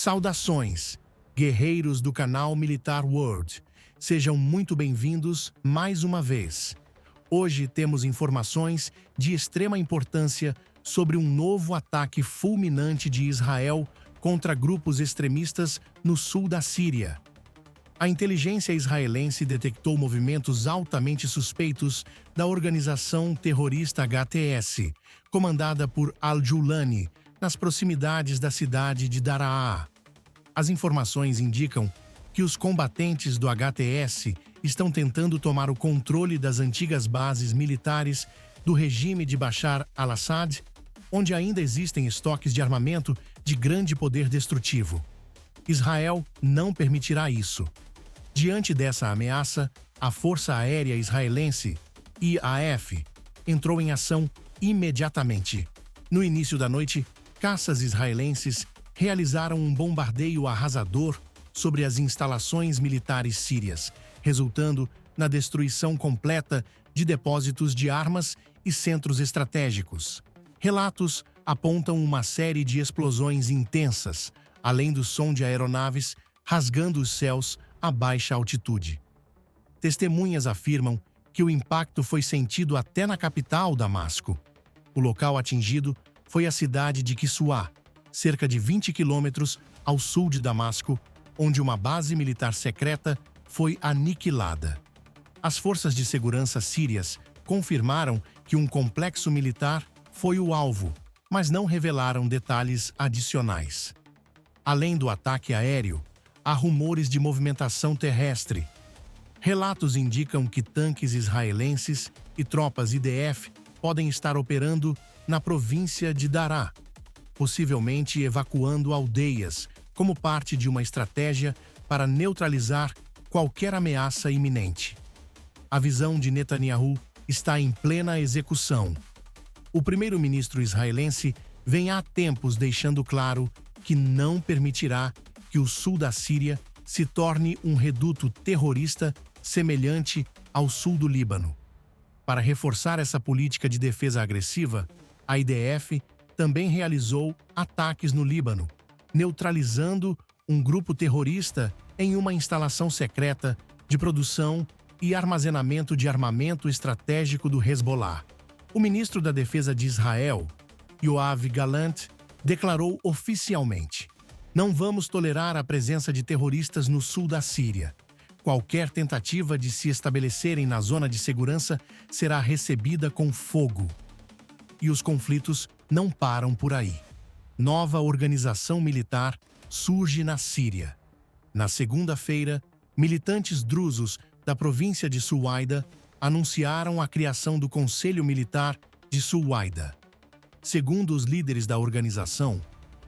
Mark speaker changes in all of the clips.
Speaker 1: Saudações, guerreiros do canal Militar World. Sejam muito bem-vindos mais uma vez. Hoje temos informações de extrema importância sobre um novo ataque fulminante de Israel contra grupos extremistas no sul da Síria. A inteligência israelense detectou movimentos altamente suspeitos da organização terrorista HTS, comandada por Al-Julani, nas proximidades da cidade de Daraa. As informações indicam que os combatentes do HTS estão tentando tomar o controle das antigas bases militares do regime de Bashar al-Assad, onde ainda existem estoques de armamento de grande poder destrutivo. Israel não permitirá isso. Diante dessa ameaça, a Força Aérea Israelense, IAF, entrou em ação imediatamente. No início da noite, caças israelenses realizaram um bombardeio arrasador sobre as instalações militares sírias, resultando na destruição completa de depósitos de armas e centros estratégicos. Relatos apontam uma série de explosões intensas, além do som de aeronaves rasgando os céus a baixa altitude. Testemunhas afirmam que o impacto foi sentido até na capital, Damasco. O local atingido foi a cidade de Kissuá, cerca de 20 quilômetros ao sul de Damasco, onde uma base militar secreta foi aniquilada. As forças de segurança sírias confirmaram que um complexo militar foi o alvo, mas não revelaram detalhes adicionais. Além do ataque aéreo, há rumores de movimentação terrestre. Relatos indicam que tanques israelenses e tropas IDF podem estar operando na província de Daraa, possivelmente evacuando aldeias, como parte de uma estratégia para neutralizar qualquer ameaça iminente. A visão de Netanyahu está em plena execução. O primeiro-ministro israelense vem há tempos deixando claro que não permitirá que o sul da Síria se torne um reduto terrorista semelhante ao sul do Líbano. Para reforçar essa política de defesa agressiva, a IDF também realizou ataques no Líbano, neutralizando um grupo terrorista em uma instalação secreta de produção e armazenamento de armamento estratégico do Hezbollah. O ministro da Defesa de Israel, Yoav Gallant, declarou oficialmente: "Não vamos tolerar a presença de terroristas no sul da Síria. Qualquer tentativa de se estabelecerem na zona de segurança será recebida com fogo." E os conflitos não param por aí. Nova organização militar surge na Síria. Na segunda-feira, militantes drusos da província de Suwaida anunciaram a criação do Conselho Militar de Suwaida. Segundo os líderes da organização,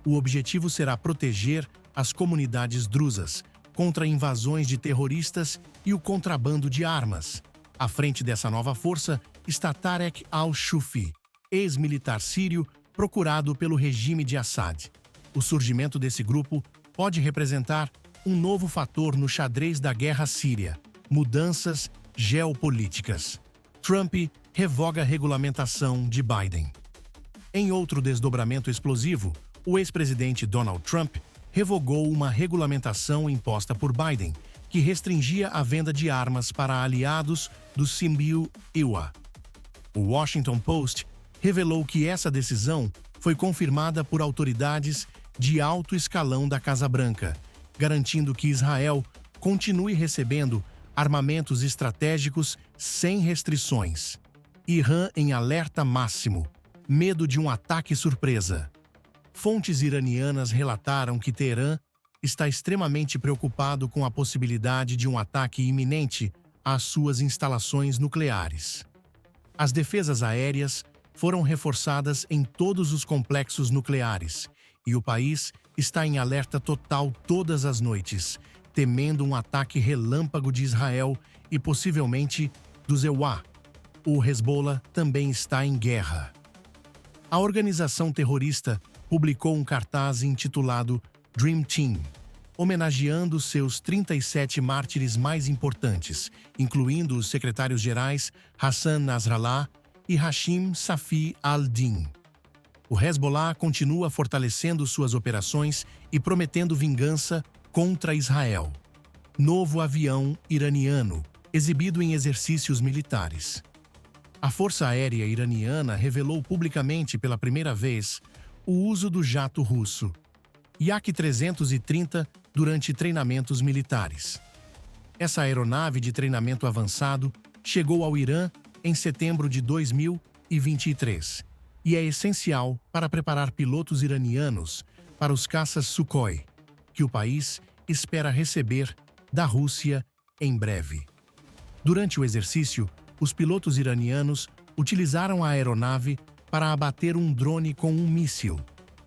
Speaker 1: o objetivo será proteger as comunidades drusas contra invasões de terroristas e o contrabando de armas. À frente dessa nova força está Tarek al-Shufi, ex-militar sírio procurado pelo regime de Assad. O surgimento desse grupo pode representar um novo fator no xadrez da guerra síria: mudanças geopolíticas. Trump revoga a regulamentação de Biden. Em outro desdobramento explosivo, o ex-presidente Donald Trump revogou uma regulamentação imposta por Biden, que restringia a venda de armas para aliados do Symbio-Iwa. O Washington Post revelou que essa decisão foi confirmada por autoridades de alto escalão da Casa Branca, garantindo que Israel continue recebendo armamentos estratégicos sem restrições. Irã em alerta máximo. Medo de um ataque surpresa. Fontes iranianas relataram que Teherã está extremamente preocupado com a possibilidade de um ataque iminente às suas instalações nucleares. As defesas aéreas foram reforçadas em todos os complexos nucleares, e o país está em alerta total todas as noites, temendo um ataque relâmpago de Israel e possivelmente do Hezbollah. O Hezbollah também está em guerra. A organização terrorista publicou um cartaz intitulado Dream Team, homenageando seus 37 mártires mais importantes, incluindo os secretários-gerais Hassan Nasrallah e Hashim Safi al-Din. o Hezbollah continua fortalecendo suas operações e prometendo vingança contra Israel. Novo avião iraniano, exibido em exercícios militares. A Força Aérea Iraniana revelou publicamente pela primeira vez o uso do jato russo Yak-330 durante treinamentos militares. Essa aeronave de treinamento avançado chegou ao Irã em setembro de 2023 e é essencial para preparar pilotos iranianos para os caças Sukhoi, que o país espera receber da Rússia em breve. Durante o exercício, os pilotos iranianos utilizaram a aeronave para abater um drone com um míssil,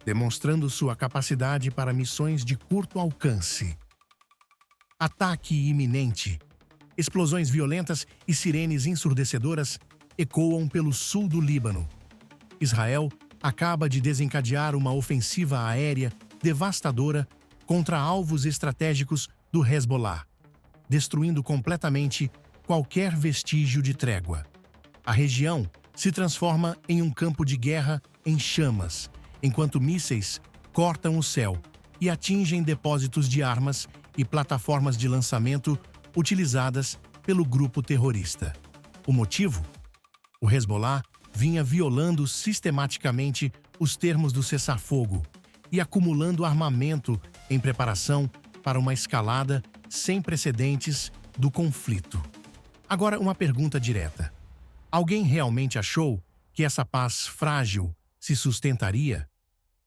Speaker 1: demonstrando sua capacidade para missões de curto alcance. Ataque iminente. Explosões violentas e sirenes ensurdecedoras ecoam pelo sul do Líbano. Israel acaba de desencadear uma ofensiva aérea devastadora contra alvos estratégicos do Hezbollah, destruindo completamente qualquer vestígio de trégua. A região se transforma em um campo de guerra em chamas, enquanto mísseis cortam o céu e atingem depósitos de armas e plataformas de lançamento utilizadas pelo grupo terrorista. O motivo? O Hezbollah vinha violando sistematicamente os termos do cessar-fogo e acumulando armamento em preparação para uma escalada sem precedentes do conflito. Agora, uma pergunta direta. Alguém realmente achou que essa paz frágil se sustentaria?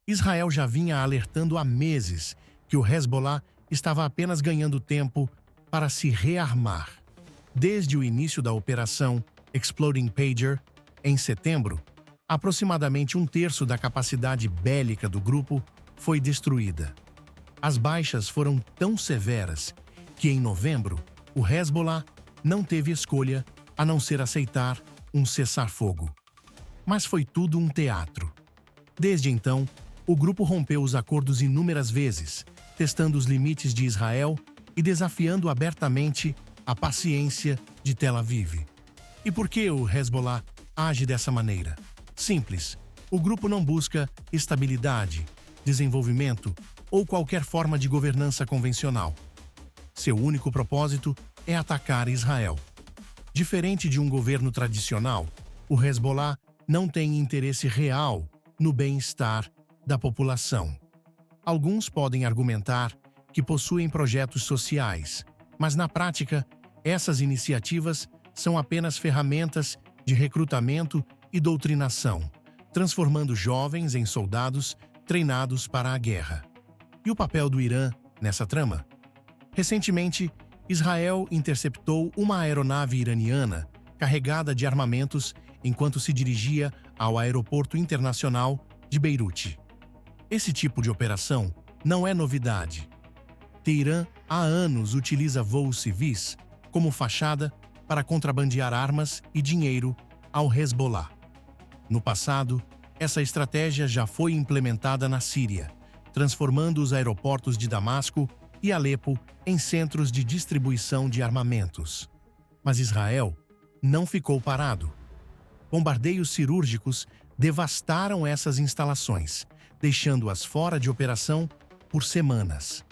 Speaker 1: Israel já vinha alertando há meses que o Hezbollah estava apenas ganhando tempo para se rearmar. Desde o início da operação Exploding Pager, em setembro, aproximadamente um terço da capacidade bélica do grupo foi destruída. As baixas foram tão severas que, em novembro, o Hezbollah não teve escolha a não ser aceitar um cessar-fogo. Mas foi tudo um teatro. Desde então, o grupo rompeu os acordos inúmeras vezes, testando os limites de Israel e desafiando abertamente a paciência de Tel Aviv. E por que o Hezbollah age dessa maneira? Simples. O grupo não busca estabilidade, desenvolvimento ou qualquer forma de governança convencional. Seu único propósito é atacar Israel. Diferente de um governo tradicional, o Hezbollah não tem interesse real no bem-estar da população. Alguns podem argumentar que possuem projetos sociais, mas na prática, essas iniciativas são apenas ferramentas de recrutamento e doutrinação, transformando jovens em soldados treinados para a guerra. E o papel do Irã nessa trama? Recentemente, Israel interceptou uma aeronave iraniana carregada de armamentos enquanto se dirigia ao aeroporto internacional de Beirute. Esse tipo de operação não é novidade. Teherã há anos utiliza voos civis como fachada para contrabandear armas e dinheiro ao Hezbollah. No passado, essa estratégia já foi implementada na Síria, transformando os aeroportos de Damasco e Alepo em centros de distribuição de armamentos. Mas Israel não ficou parado. Bombardeios cirúrgicos devastaram essas instalações, deixando-as fora de operação por semanas.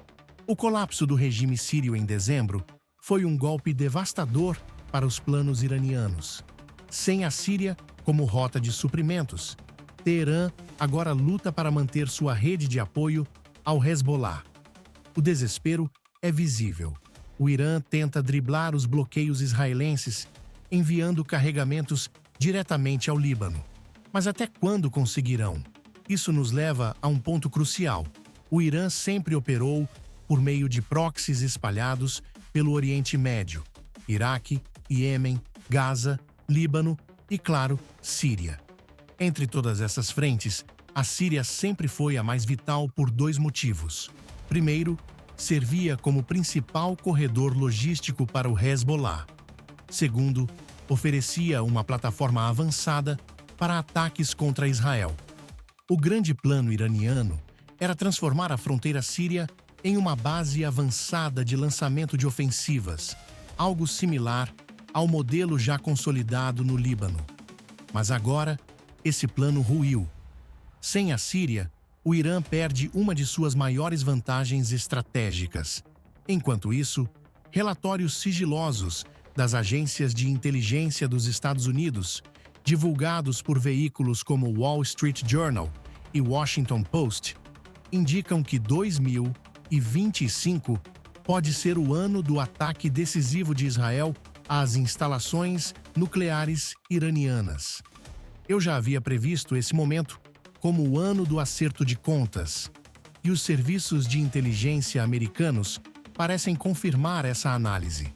Speaker 1: O colapso do regime sírio em dezembro foi um golpe devastador para os planos iranianos. Sem a Síria como rota de suprimentos, Teherã agora luta para manter sua rede de apoio ao Hezbollah. O desespero é visível. O Irã tenta driblar os bloqueios israelenses, enviando carregamentos diretamente ao Líbano. Mas até quando conseguirão? Isso nos leva a um ponto crucial. O Irã sempre operou por meio de proxies espalhados pelo Oriente Médio, Iraque, Iêmen, Gaza, Líbano e, claro, Síria. Entre todas essas frentes, a Síria sempre foi a mais vital por dois motivos. Primeiro, servia como principal corredor logístico para o Hezbollah. Segundo, oferecia uma plataforma avançada para ataques contra Israel. O grande plano iraniano era transformar a fronteira síria em uma base avançada de lançamento de ofensivas, algo similar ao modelo já consolidado no Líbano. Mas agora, esse plano ruiu. Sem a Síria, o Irã perde uma de suas maiores vantagens estratégicas. Enquanto isso, relatórios sigilosos das agências de inteligência dos Estados Unidos, divulgados por veículos como o Wall Street Journal e Washington Post, indicam que 2025 pode ser o ano do ataque decisivo de Israel às instalações nucleares iranianas. Eu já havia previsto esse momento como o ano do acerto de contas, e os serviços de inteligência americanos parecem confirmar essa análise.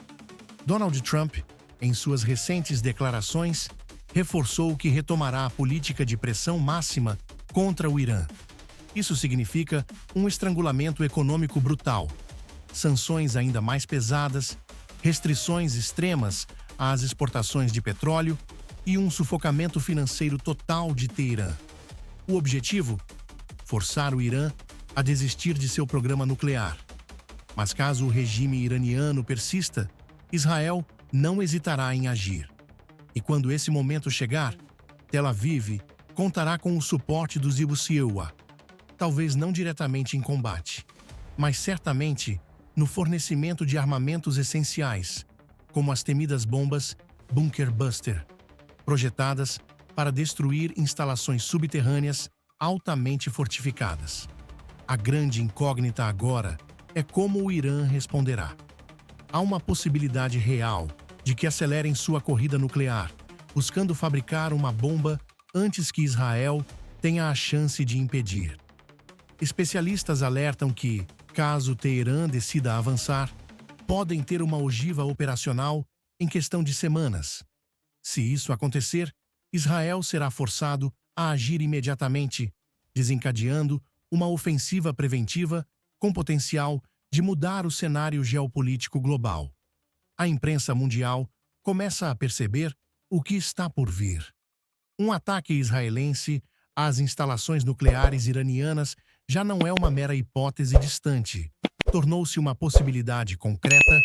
Speaker 1: Donald Trump, em suas recentes declarações, reforçou que retomará a política de pressão máxima contra o Irã. Isso significa um estrangulamento econômico brutal, sanções ainda mais pesadas, restrições extremas às exportações de petróleo e um sufocamento financeiro total de Teherã. O objetivo? Forçar o Irã a desistir de seu programa nuclear. Mas caso o regime iraniano persista, Israel não hesitará em agir. E quando esse momento chegar, Tel Aviv contará com o suporte dos Ibusiwa, talvez não diretamente em combate, mas certamente no fornecimento de armamentos essenciais, como as temidas bombas Bunker Buster, projetadas para destruir instalações subterrâneas altamente fortificadas. A grande incógnita agora é como o Irã responderá. Há uma possibilidade real de que acelerem sua corrida nuclear, buscando fabricar uma bomba antes que Israel tenha a chance de impedir. Especialistas alertam que, caso Teherã decida avançar, podem ter uma ogiva operacional em questão de semanas. Se isso acontecer, Israel será forçado a agir imediatamente, desencadeando uma ofensiva preventiva com potencial de mudar o cenário geopolítico global. A imprensa mundial começa a perceber o que está por vir. Um ataque israelense às instalações nucleares iranianas já não é uma mera hipótese distante. Tornou-se uma possibilidade concreta